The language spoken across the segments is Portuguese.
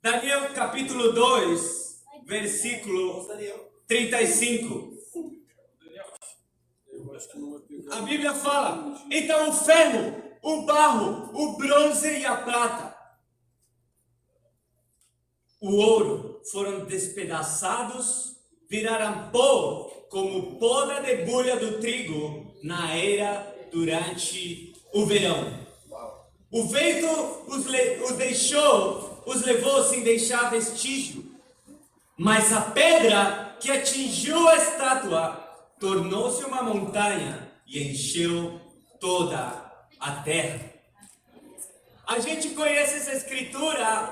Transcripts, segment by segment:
Daniel capítulo 2, versículo 35. A Bíblia fala: então o ferro, o barro, o bronze e a prata, o ouro foram despedaçados, viraram pó como pó da debulha do trigo na era durante o verão. O vento os levou sem deixar vestígio, mas a pedra que atingiu a estátua tornou-se uma montanha e encheu toda a terra. A gente conhece essa escritura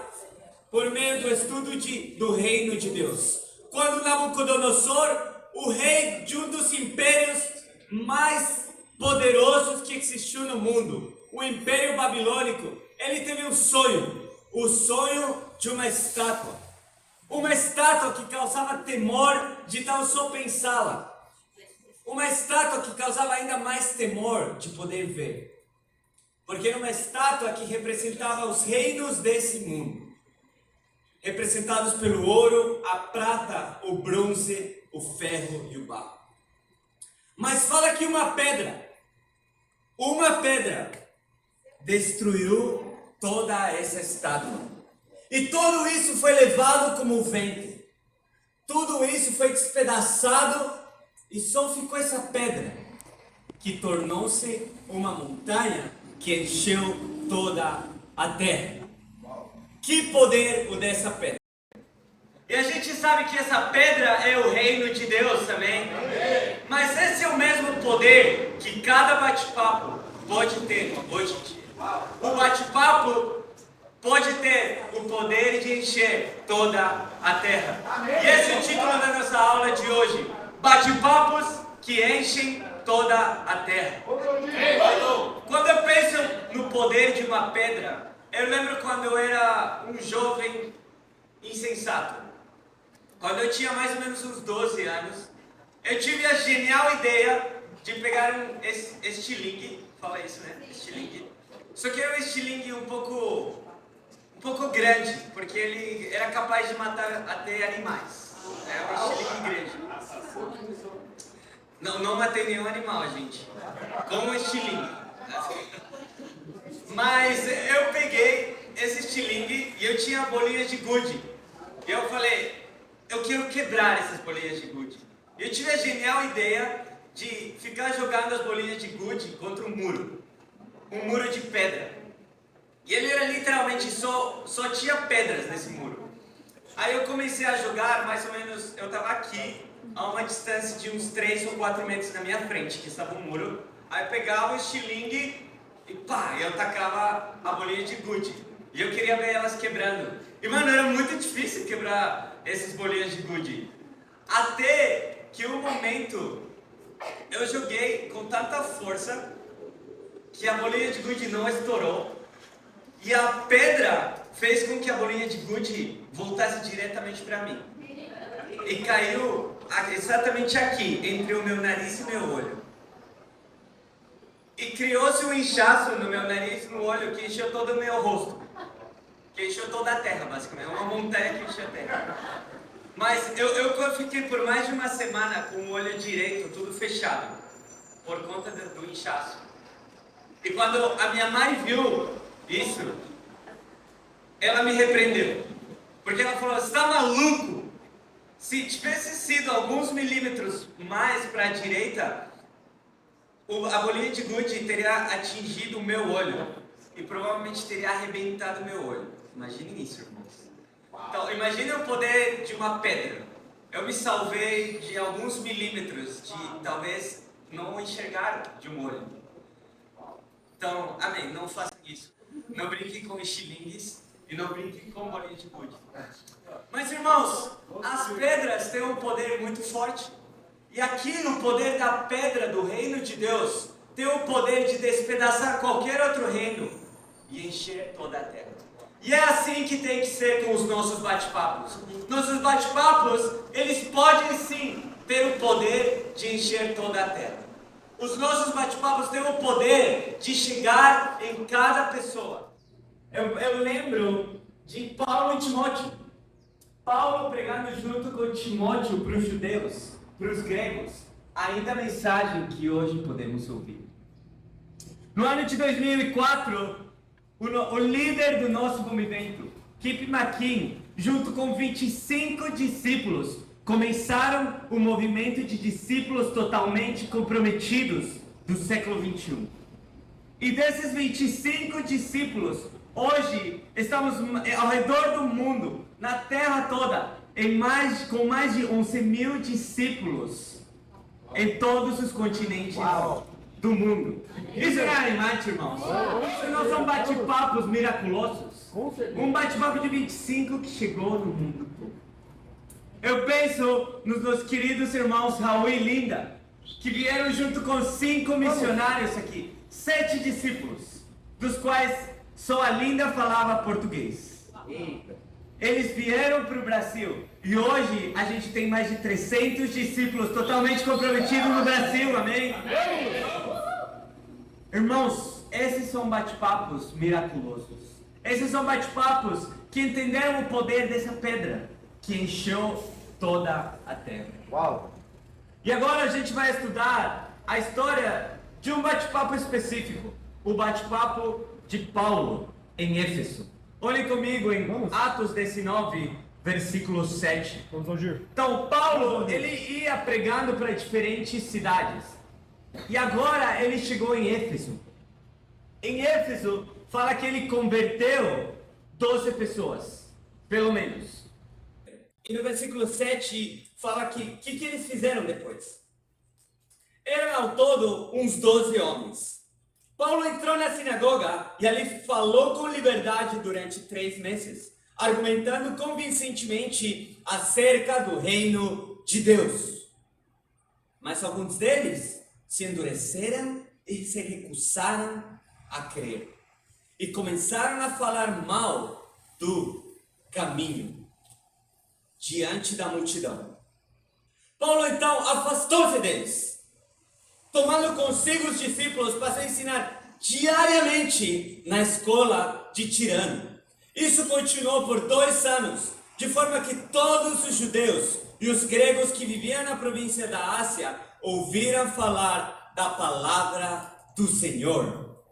por meio do estudo do reino de Deus. Quando Nabucodonosor, o rei de um dos impérios mais poderosos que existiu no mundo, o Império Babilônico, ele teve um sonho, o sonho de uma estátua. Uma estátua que causava temor de tão só pensá-la. Uma estátua que causava ainda mais temor de poder ver. Porque era uma estátua que representava os reinos desse mundo. Representados pelo ouro, a prata, o bronze, o ferro e o barro. Mas fala que uma pedra destruiu toda essa estátua. E tudo isso foi levado como vento. Tudo isso foi despedaçado e só ficou essa pedra, que tornou-se uma montanha que encheu toda a terra. Que poder o dessa pedra! E a gente sabe que essa pedra é o reino de Deus também. Amém. Mas esse é o mesmo poder que cada bate-papo pode ter hoje em dia. O bate-papo pode ter o poder de encher toda a terra. Amém. E esse é o título da nossa aula de hoje. Bate-papos que enchem toda a terra. Quando eu penso no poder de uma pedra, eu lembro quando eu era um jovem insensato. Quando eu tinha mais ou menos uns 12 anos, eu tive a genial ideia de pegar um estilingue, fala isso, né? Estilingue. Só que era um estilingue um pouco grande, porque ele era capaz de matar até animais. É um estilingue grande. Não matei nenhum animal, gente. Como um estilingue. Mas eu peguei esse estilingue e eu tinha bolinhas de gude. E eu falei, eu quero quebrar essas bolinhas de gude. E eu tive a genial ideia de ficar jogando as bolinhas de gude contra um muro de pedra. E ele era literalmente só tinha pedras nesse muro. Aí eu comecei a jogar, mais ou menos, eu estava aqui, a uma distância de uns 3 ou 4 metros na minha frente, que estava um muro. Aí eu pegava o estilingue e pá, eu tacava a bolinha de gude. E eu queria ver elas quebrando. E mano, era muito difícil quebrar essas bolinhas de gude. Até que um momento eu joguei com tanta força que a bolinha de gude não estourou. E a pedra fez com que a bolinha de gude voltasse diretamente para mim. E caiu exatamente aqui, entre o meu nariz e meu olho. E criou-se um inchaço no meu nariz e no olho que encheu todo o meu rosto. Que encheu toda a terra, basicamente. É uma montanha que encheu a terra. Mas eu fiquei por mais de uma semana com o olho direito tudo fechado. Por conta do inchaço. E quando a minha mãe viu isso, ela me repreendeu. Porque ela falou, você está maluco? Se tivesse sido alguns milímetros mais para a direita, a bolinha de gude teria atingido o meu olho. E provavelmente teria arrebentado o meu olho. Imaginem isso, irmãos. Então, imagine o poder de uma pedra. Eu me salvei de alguns milímetros de talvez não enxergar de um olho. Então, amém, não façam isso. Não brinquem com estilingues e não brinquem com bolinha de gude. Mas, irmãos, as pedras têm um poder muito forte. E aqui o poder da pedra do reino de Deus tem o poder de despedaçar qualquer outro reino e encher toda a terra. E é assim que tem que ser com os nossos bate-papos. Nossos bate-papos, eles podem sim ter o poder de encher toda a terra. Os nossos bate-papos têm o poder de chegar em cada pessoa. Eu lembro de Paulo e Timóteo. Paulo pregando junto com Timóteo para os judeus, para os gregos, ainda a mensagem que hoje podemos ouvir. No ano de 2004, o líder do nosso movimento, Kip McKean, junto com 25 discípulos, começaram o movimento de discípulos totalmente comprometidos do século 21. E desses 25 discípulos, hoje estamos ao redor do mundo, na terra toda, com mais de 11 mil discípulos em todos os continentes do mundo. Isso é animante, irmãos. Isso não são bate-papos miraculosos. Um bate-papo de 25 que chegou no mundo todo. Eu penso nos meus queridos irmãos Raul e Linda, que vieram junto com 5 missionários aqui, 7 discípulos, dos quais só a Linda falava português. Eles vieram para o Brasil e hoje a gente tem mais de 300 discípulos totalmente comprometidos no Brasil, amém? Irmãos, esses são bate-papos miraculosos. Esses são bate-papos que entenderam o poder dessa pedra que encheu toda a terra. Uau! E agora a gente vai estudar a história de um bate-papo específico, o bate-papo de Paulo em Éfeso. Olhem comigo em Atos 19, versículo 7. Vamos agir. Então, Paulo, ele ia pregando para diferentes cidades. E agora ele chegou em Éfeso. Em Éfeso, fala que ele converteu 12 pessoas, pelo menos. E no versículo 7, fala que eles fizeram depois. Eram ao todo uns 12 homens. Paulo entrou na sinagoga e ali falou com liberdade durante 3 meses, argumentando convincentemente acerca do reino de Deus. Mas alguns deles se endureceram e se recusaram a crer. E começaram a falar mal do caminho diante da multidão. Paulo então afastou-se deles, tomando consigo os discípulos, para ensinar diariamente na escola de Tirano. Isso continuou por 2 anos, de forma que todos os judeus e os gregos que viviam na província da Ásia ouviram falar da palavra do Senhor.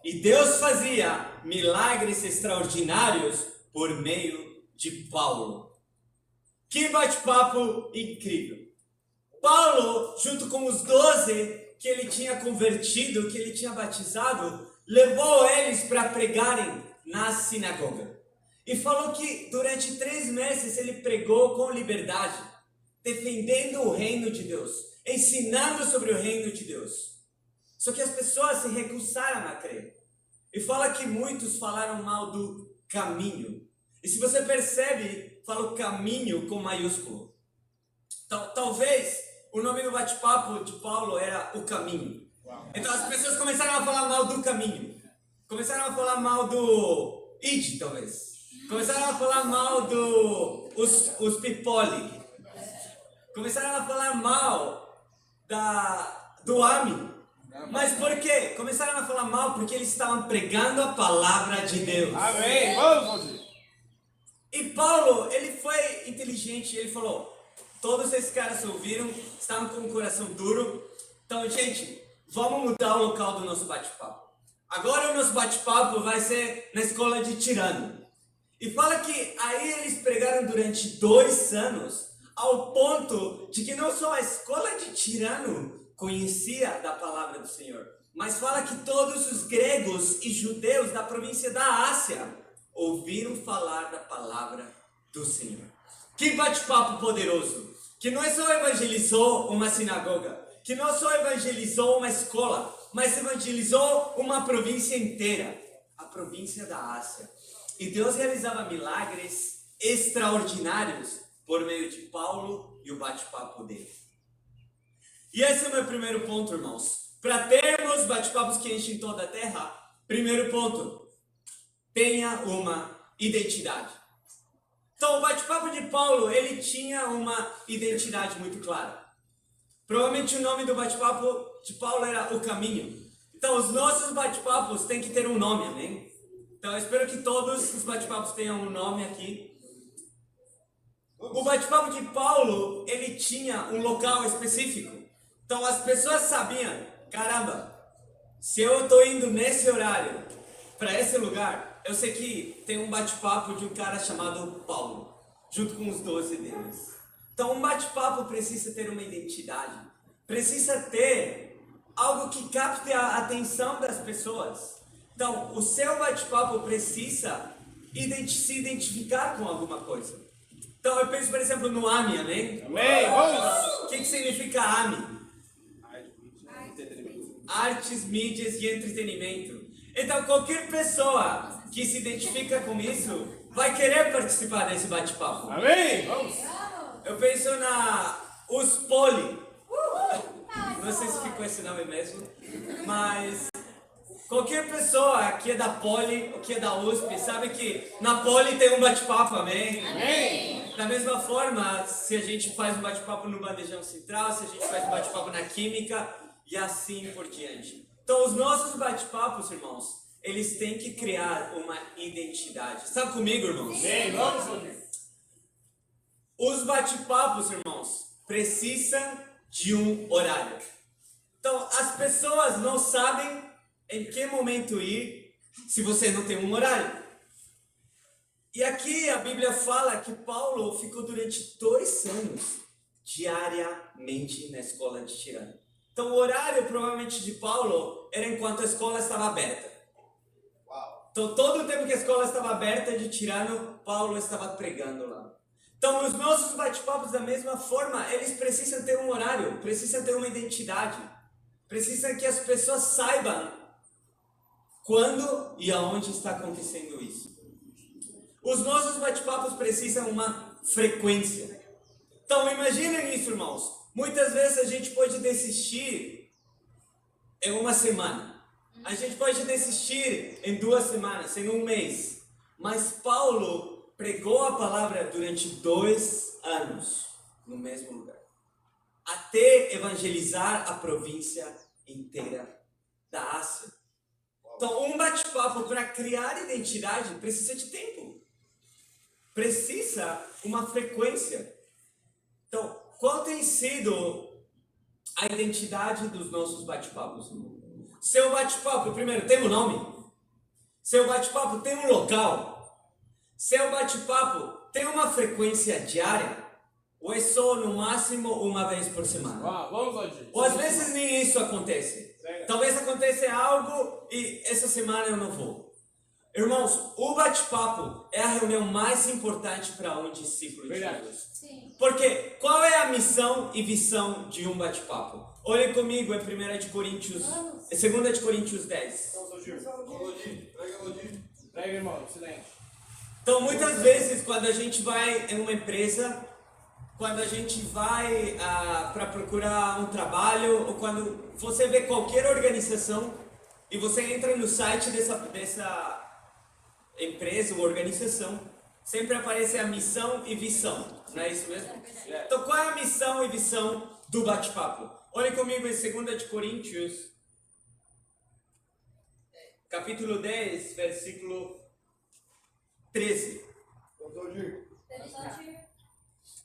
E Deus fazia milagres extraordinários por meio de Paulo. Que bate-papo incrível! Paulo, junto com os 12 que ele tinha convertido, que ele tinha batizado, levou eles para pregarem na sinagoga. E falou que durante 3 meses ele pregou com liberdade, defendendo o reino de Deus, ensinando sobre o reino de Deus. Só que as pessoas se recusaram a crer. E fala que muitos falaram mal do caminho. E se você percebe, fala o caminho com maiúsculo. Talvez o nome do bate-papo de Paulo era o caminho. Então as pessoas começaram a falar mal do caminho. Começaram a falar mal do id, talvez. Começaram a falar mal os pipoli. Começaram a falar mal do AMI. Mas por quê? Começaram a falar mal porque eles estavam pregando a palavra de Deus. Amém! Vamos! E Paulo, ele foi inteligente, ele falou: todos esses caras ouviram, estavam com o coração duro. Então, gente, vamos mudar o local do nosso bate-papo. Agora o nosso bate-papo vai ser na escola de Tirano. E fala que aí eles pregaram durante 2 anos, ao ponto de que não só a escola de Tirano conhecia da palavra do Senhor, mas fala que todos os gregos e judeus da província da Ásia ouviram falar da palavra do Senhor. Que bate-papo poderoso! Que não só evangelizou uma sinagoga, que não só evangelizou uma escola, mas evangelizou uma província inteira, a província da Ásia. E Deus realizava milagres extraordinários por meio de Paulo e o bate-papo dele. E esse é o meu primeiro ponto, irmãos. Para termos bate-papos que enchem toda a terra, primeiro ponto: tenha uma identidade. Então, o bate-papo de Paulo, ele tinha uma identidade muito clara. Provavelmente o nome do bate-papo de Paulo era O Caminho. Então, os nossos bate-papos têm que ter um nome, amém? Então eu espero que todos os bate-papos tenham um nome aqui. O bate-papo de Paulo, ele tinha um local específico. Então as pessoas sabiam, caramba, se eu estou indo nesse horário para esse lugar, eu sei que tem um bate-papo de um cara chamado Paulo, junto com os 12 deles. Então um bate-papo precisa ter uma identidade, precisa ter algo que capte a atenção das pessoas. Então o seu bate-papo precisa se identificar com alguma coisa. Então eu penso, por exemplo, no AMI, amém? Amém, vamos! O que significa AMI? Artes, mídias e entretenimento. Então qualquer pessoa que se identifica com isso vai querer participar desse bate-papo. Amém, vamos! Eu penso os Poli. Não sei se ficou esse nome mesmo, mas qualquer pessoa que é da Poli ou que é da USP sabe que na Poli tem um bate-papo, amém? Amém! Da mesma forma, se a gente faz um bate-papo no Bandejão Central, se a gente faz um bate-papo na Química e assim por diante. Então os nossos bate-papos, irmãos, eles têm que criar uma identidade. Está comigo, irmãos? Amém, vamos! Os bate-papos, irmãos, precisam de um horário. Então as pessoas não sabem em que momento ir se você não tem um horário. E aqui a Bíblia fala que Paulo ficou durante 2 anos diariamente na escola de Tirano. Então o horário provavelmente de Paulo era enquanto a escola estava aberta. Então todo o tempo que a escola estava aberta de Tirano, Paulo estava pregando lá. Então os nossos bate-papos da mesma forma, eles precisam ter um horário, precisam ter uma identidade. Precisam que as pessoas saibam quando e aonde está acontecendo isso. Os nossos bate-papos precisam uma frequência. Então imaginem isso, irmãos. Muitas vezes a gente pode desistir em uma semana. A gente pode desistir em 2 semanas, em 1 mês. Mas Paulo pregou a palavra durante 2 anos no mesmo lugar. Até evangelizar a província inteira da Ásia. Então um bate-papo para criar identidade precisa de tempo. Precisa uma frequência. Então, qual tem sido a identidade dos nossos bate-papos? Seu bate-papo, primeiro, tem um nome? Seu bate-papo tem um local? Seu bate-papo tem uma frequência diária? Ou é só no máximo uma vez por semana? Vamos, Odin. Ou às vezes nem isso acontece. Talvez aconteça algo e essa semana eu não vou. Irmãos, o bate-papo é a reunião mais importante para um discípulo de Jesus. Sim. Porque qual é a missão e visão de um bate-papo? Olhem comigo em 2 de Coríntios 10. Prega, irmão, silêncio. Então muitas vezes quando a gente vai em uma empresa, quando a gente vai para procurar um trabalho, ou quando você vê qualquer organização e você entra no site dessa empresa ou organização, sempre aparece a missão e visão, não é isso mesmo? Então qual é a missão e visão do bate-papo? Olhem comigo em 2 de Coríntios, capítulo 10, versículo 13.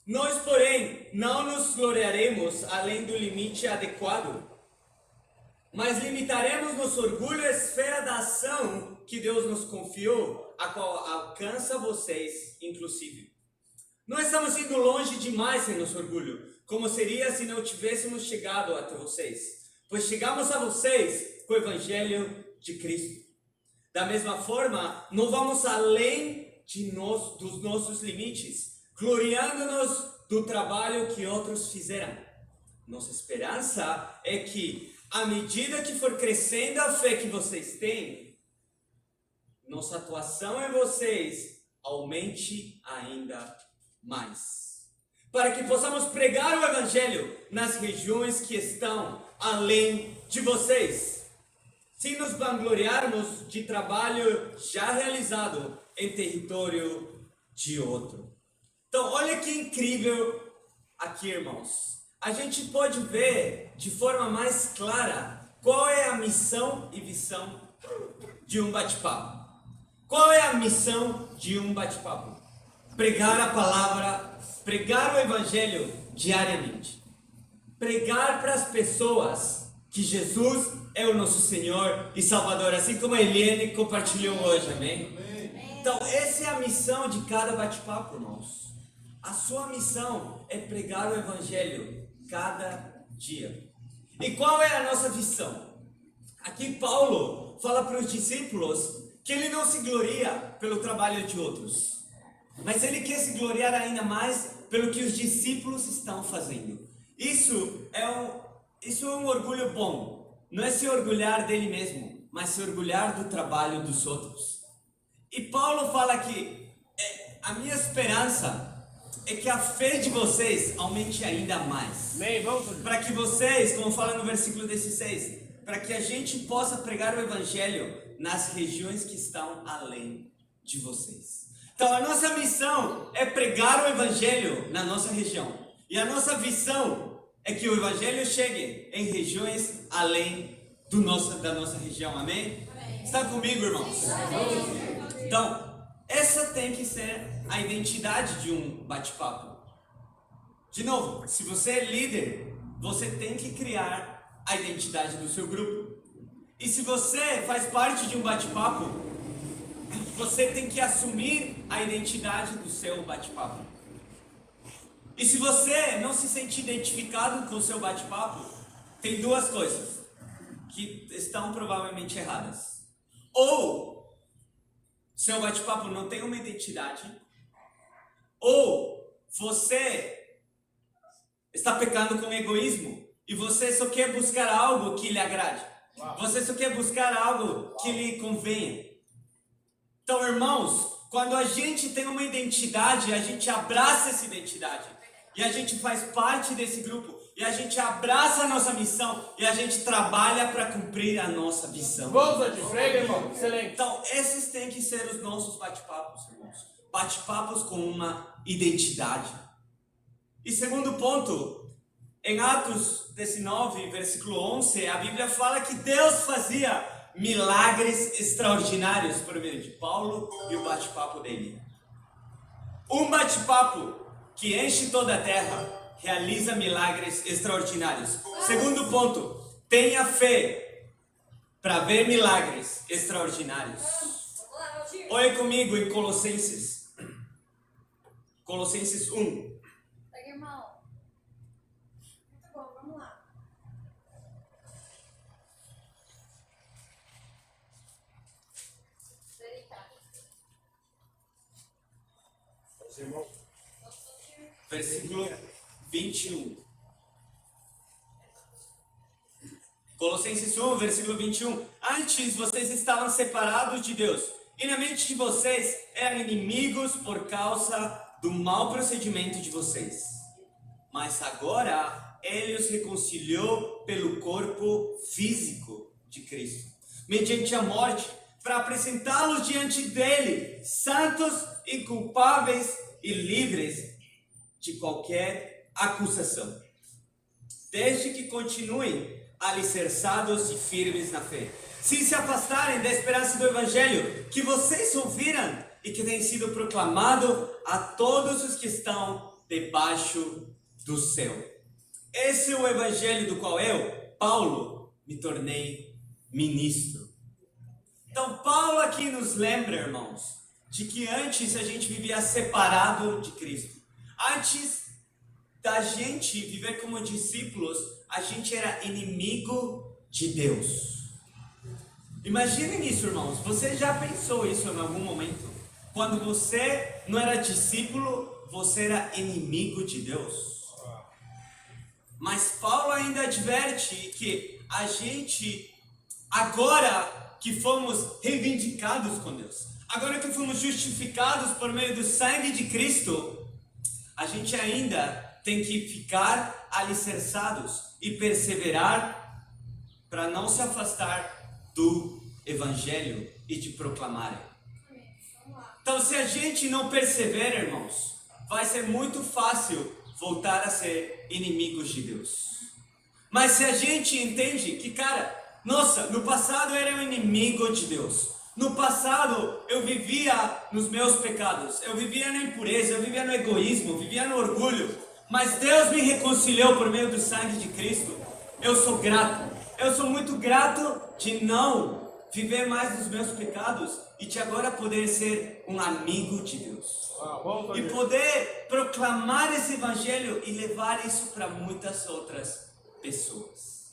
Nós, porém, não nos gloriaremos além do limite adequado, mas limitaremos nosso orgulho à esfera da ação que Deus nos confiou, a qual alcança vocês, inclusive. Não estamos indo longe demais em nosso orgulho, como seria se não tivéssemos chegado até vocês, pois chegamos a vocês com o Evangelho de Cristo. Da mesma forma, não vamos além dos nossos limites, gloriando-nos do trabalho que outros fizeram. Nossa esperança é que, à medida que for crescendo a fé que vocês têm, nossa atuação em vocês aumente ainda mais. Para que possamos pregar o Evangelho nas regiões que estão além de vocês, sem nos vangloriarmos de trabalho já realizado em território de outro. Então, olha que incrível aqui, irmãos. A gente pode ver de forma mais clara qual é a missão e visão de um bate-papo. Qual é a missão de um bate-papo? Pregar a palavra, pregar o evangelho diariamente. Pregar para as pessoas que Jesus é o nosso Senhor e Salvador, assim como a Eliane compartilhou hoje, amém? Então, essa é a missão de cada bate-papo, irmãos. A sua missão é pregar o evangelho cada dia. E qual é a nossa missão? Aqui Paulo fala para os discípulos que ele não se gloria pelo trabalho de outros, mas ele quer se gloriar ainda mais pelo que os discípulos estão fazendo. Isso é um orgulho bom. Não é se orgulhar dele mesmo, mas se orgulhar do trabalho dos outros. E Paulo fala que a minha esperança é que a fé de vocês aumente ainda mais. Amém, vamos. Para que vocês, como fala no versículo 16, para que a gente possa pregar o evangelho nas regiões que estão além de vocês. Então a nossa missão é pregar o evangelho na nossa região. E a nossa visão é que o evangelho chegue em regiões além da nossa região. Amém? Está comigo, irmãos? Então, essa tem que ser a identidade de um bate-papo. De novo, se você é líder, você tem que criar a identidade do seu grupo. E se você faz parte de um bate-papo, você tem que assumir a identidade do seu bate-papo. E se você não se sente identificado com o seu bate-papo, tem duas coisas que estão provavelmente erradas. Ou seu bate-papo não tem uma identidade, ou você está pecando com egoísmo e você só quer buscar algo que lhe agrade. Você só quer buscar algo que lhe convenha. Então, irmãos, quando a gente tem uma identidade, a gente abraça essa identidade. E a gente faz parte desse grupo. E a gente abraça a nossa missão. E a gente trabalha para cumprir a nossa visão. Vamos, prega, irmão. Excelente. Então, esses têm que ser os nossos bate-papos, irmãos. Bate-papos com uma identidade. E segundo ponto, em Atos 19, versículo 11, a Bíblia fala que Deus fazia milagres extraordinários por meio de Paulo e o bate-papo dele. Um bate-papo que enche toda a terra realiza milagres extraordinários. Segundo ponto, tenha fé para ver milagres extraordinários. Olha comigo em Colossenses. Colossenses 1. Pega, irmão. Muito bom, vamos lá. Versículo 21. Colossenses 1, versículo 21. Antes vocês estavam separados de Deus, e na mente de vocês eram inimigos por causa do mau procedimento de vocês. Mas agora Ele os reconciliou pelo corpo físico de Cristo, mediante a morte, para apresentá-los diante dele, santos, inculpáveis e livres de qualquer acusação, desde que continuem alicerçados e firmes na fé, sem se afastarem da esperança do evangelho que vocês ouviram e que tem sido proclamado a todos os que estão debaixo do céu. Esse é o evangelho do qual eu, Paulo, me tornei ministro. Então Paulo aqui nos lembra, irmãos, de que antes a gente vivia separado de Cristo. Antes da gente viver como discípulos, a gente era inimigo de Deus. Imaginem isso, irmãos. Você já pensou isso em algum momento? Quando você não era discípulo, você era inimigo de Deus. Mas Paulo ainda adverte que a gente, agora que fomos reivindicados com Deus, agora que fomos justificados por meio do sangue de Cristo, a gente ainda tem que ficar alicerçados e perseverar para não se afastar do evangelho e de proclamarem. Então, se a gente não persevera, irmãos, vai ser muito fácil voltar a ser inimigos de Deus. Mas se a gente entende que, cara, nossa, no passado eu era um inimigo de Deus, No passado, eu vivia nos meus pecados, eu vivia na impureza, eu vivia no egoísmo, eu vivia no orgulho, mas Deus me reconciliou por meio do sangue de Cristo. Eu sou grato, eu sou muito grato de não viver mais nos meus pecados e de agora poder ser um amigo de Deus. E poder proclamar esse evangelho e levar isso para muitas outras pessoas.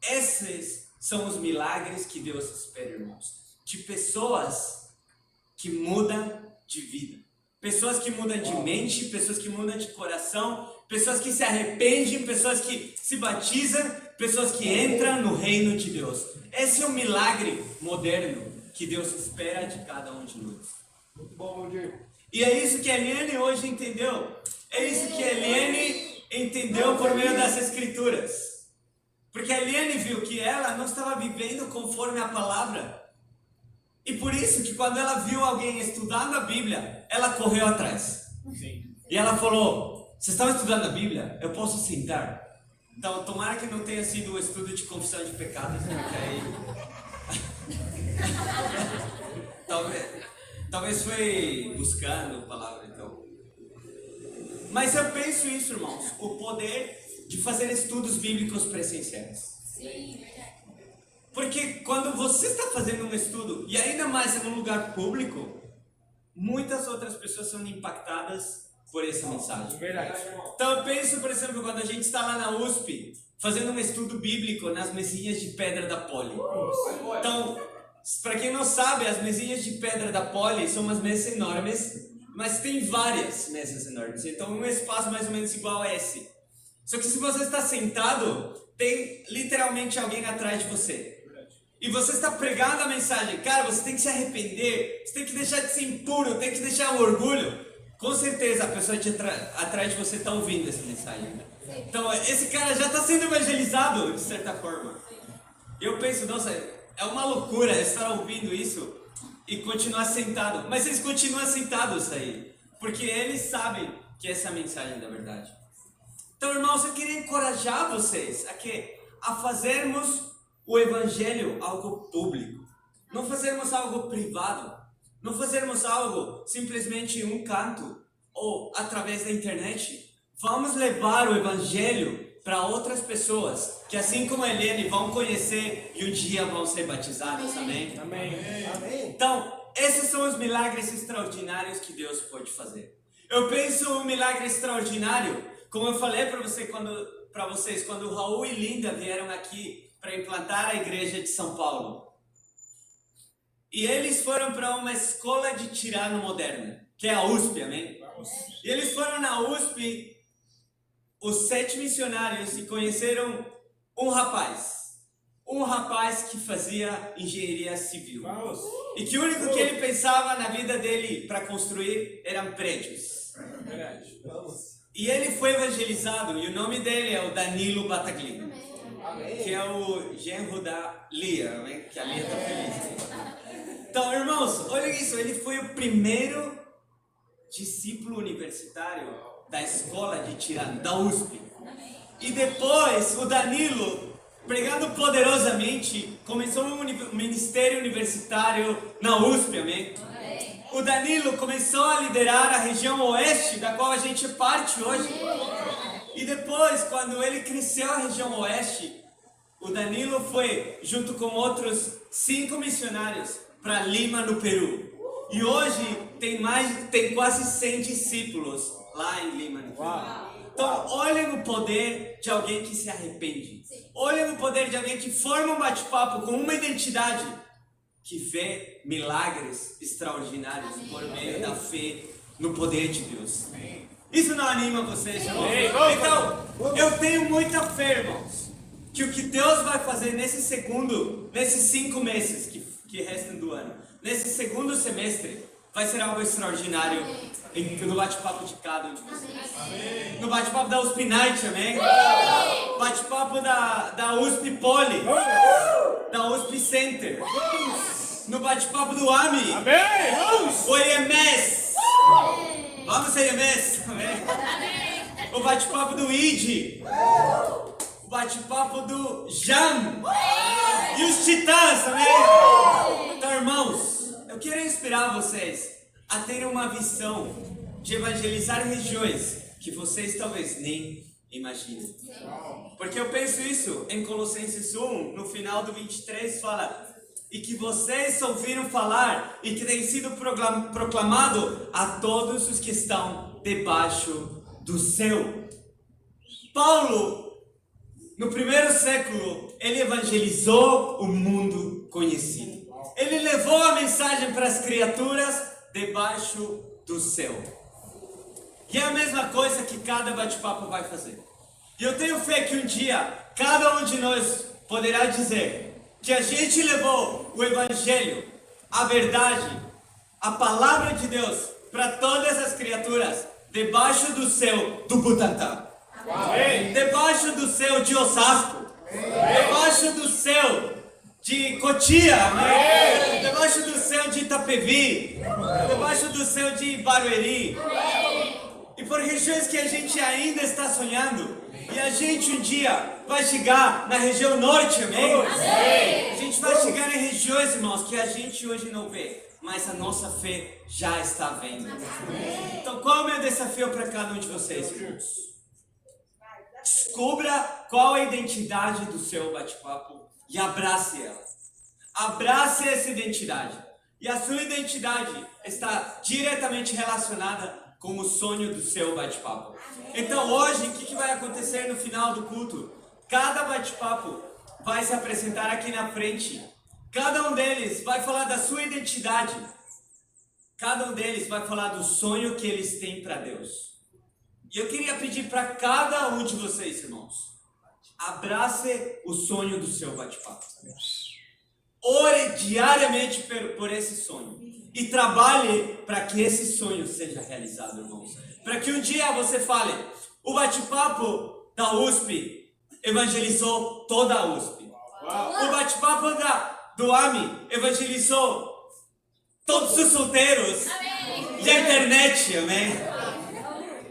Esses são os milagres que Deus espera, irmãos. De pessoas que mudam de vida. Pessoas que mudam de mente, pessoas que mudam de coração, pessoas que se arrependem, pessoas que se batizam, pessoas que entram no reino de Deus. Esse é o milagre moderno que Deus espera de cada um de nós. Muito bom, Diego. E é isso que a Eliane hoje entendeu. É isso que a Eliane entendeu por meio das Escrituras. Porque a Eliane viu que ela não estava vivendo conforme a palavra. E por isso que quando ela viu alguém estudando a Bíblia, ela correu atrás. Sim. E ela falou, vocês estão estudando a Bíblia? Eu posso sentar? Então, tomara que não tenha sido o estudo de confissão de pecados, porque aí... talvez foi buscando a palavra, então. Mas eu penso isso, irmãos, o poder de fazer estudos bíblicos presenciais. Sim, verdade. Porque quando você está fazendo um estudo, e ainda mais em um lugar público, muitas outras pessoas são impactadas por essa mensagem. Verdade. Então eu penso, por exemplo, quando a gente está lá na USP, fazendo um estudo bíblico nas mesinhas de pedra da Poli. Então, para quem não sabe, as mesinhas de pedra da Poli são umas mesas enormes, mas tem várias mesas enormes. Então um espaço mais ou menos igual a esse. Só que se você está sentado, tem literalmente alguém atrás de você. E você está pregando a mensagem, cara, você tem que se arrepender, você tem que deixar de ser impuro, tem que deixar o orgulho. Com certeza a pessoa atrás de você está ouvindo essa mensagem. Então esse cara já está sendo evangelizado de certa forma. E eu penso, nossa, é uma loucura estar ouvindo isso e continuar sentado. Mas eles continuam sentados aí, porque eles sabem que essa é a mensagem da verdade. Então, irmãos, eu queria encorajar vocês a fazermos o evangelho algo público. Não fazermos algo privado. Não fazermos algo simplesmente em um canto ou através da internet. Vamos levar o evangelho para outras pessoas que, assim como a Eliane, vão conhecer e um dia vão ser batizadas. Amém? Amém. Amém. Então, esses são os milagres extraordinários que Deus pode fazer. Eu penso um milagre extraordinário, como eu falei para vocês quando o Raul e Linda vieram aqui para implantar a igreja de São Paulo. E eles foram para uma escola de tirano moderna, que é a USP, amém? E eles foram na USP, os 7 missionários, e conheceram um rapaz que fazia engenharia civil. E que o único que ele pensava na vida dele para construir eram prédios. Verdade. E ele foi evangelizado, e o nome dele é o Danilo Battaglini, que é o genro da Lia, amém? Que a Lia está feliz. Então, irmãos, olha isso, ele foi o primeiro discípulo universitário da escola de tirano, da USP. E depois, o Danilo, pregando poderosamente, começou um ministério universitário na USP, amém? O Danilo começou a liderar a região oeste, da qual a gente parte hoje. E depois, quando ele cresceu a região oeste, o Danilo foi, junto com outros 5 missionários, para Lima, no Peru. E hoje tem quase 100 discípulos lá em Lima, no Peru. Então, olhem o poder de alguém que se arrepende. Olhem o poder de alguém que forma um bate-papo com uma identidade, que vê milagres extraordinários por meio da fé no poder de Deus. Isso não anima vocês, irmãos? Então, eu tenho muita fé, irmãos, que o que Deus vai fazer nesses 5 meses que restam do ano, nesse segundo semestre, vai ser algo extraordinário no bate-papo de cada um de vocês. No bate-papo da USP Night, amém? Bate-papo da USP Poli, da USP Center, no bate-papo do AMI, o EMS, vamos EMS, amém? O bate-papo do ID, o bate-papo do Jam e os Titãs também. Então, irmãos, eu quero inspirar vocês a terem uma visão de evangelizar regiões que vocês talvez nem imaginem. Porque eu penso isso em Colossenses 1, no final do 23, fala: e que vocês ouviram falar e que tem sido proclamado a todos os que estão debaixo do céu. Paulo, no primeiro século, ele evangelizou o mundo conhecido. Ele levou a mensagem para as criaturas debaixo do céu. E é a mesma coisa que cada bate-papo vai fazer. E eu tenho fé que um dia, cada um de nós poderá dizer que a gente levou o Evangelho, a verdade, a palavra de Deus para todas as criaturas debaixo do céu do Butantã. Amém. Debaixo do céu de Osasco. Amém. Debaixo do céu de Cotia. Amém. Debaixo do céu de Itapevi. Amém. Debaixo do céu de Barueri. Amém. E por regiões que a gente ainda está sonhando. E a gente um dia vai chegar na região norte, amém? Amém. A gente vai chegar em regiões, irmãos, que a gente hoje não vê, mas a nossa fé já está vendo. Amém. Então qual é o meu desafio para cada um de vocês, irmãos? Descubra qual é a identidade do seu bate-papo e abrace ela. Abrace essa identidade. E a sua identidade está diretamente relacionada com o sonho do seu bate-papo. Então hoje, o que vai acontecer no final do culto? Cada bate-papo vai se apresentar aqui na frente. Cada um deles vai falar da sua identidade. Cada um deles vai falar do sonho que eles têm para Deus. E eu queria pedir para cada um de vocês, irmãos, abrace o sonho do seu bate-papo. Ore diariamente por esse sonho. E trabalhe para que esse sonho seja realizado, irmãos. Para que um dia você fale: o bate-papo da USP evangelizou toda a USP. O bate-papo do AMI evangelizou todos os solteiros. Amém. E a internet, amém?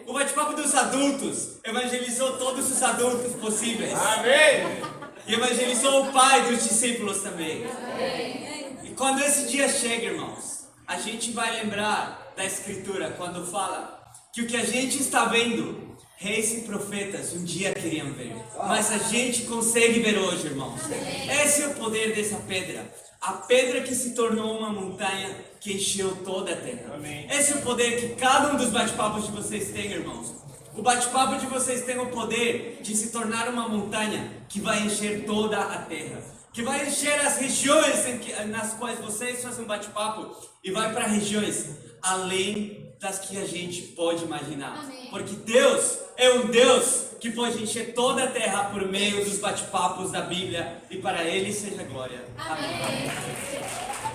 O bate-papo dos adultos evangelizou todos os adultos possíveis. Amém. E evangelizou o pai dos discípulos também. Amém. E quando esse dia chega, irmãos, a gente vai lembrar da Escritura quando fala que o que a gente está vendo, reis e profetas um dia queriam ver, mas a gente consegue ver hoje, irmãos. Esse é o poder dessa pedra. A pedra que se tornou uma montanha que encheu toda a terra. Esse é o poder que cada um dos bate-papos de vocês tem, irmãos. O bate-papo de vocês tem o poder de se tornar uma montanha que vai encher toda a terra. Que vai encher as regiões nas quais vocês fazem um bate-papo e vai para regiões além das que a gente pode imaginar. Amém. Porque Deus é um Deus que pode encher toda a terra por meio dos bate-papos da Bíblia e para Ele seja glória. Amém. Amém.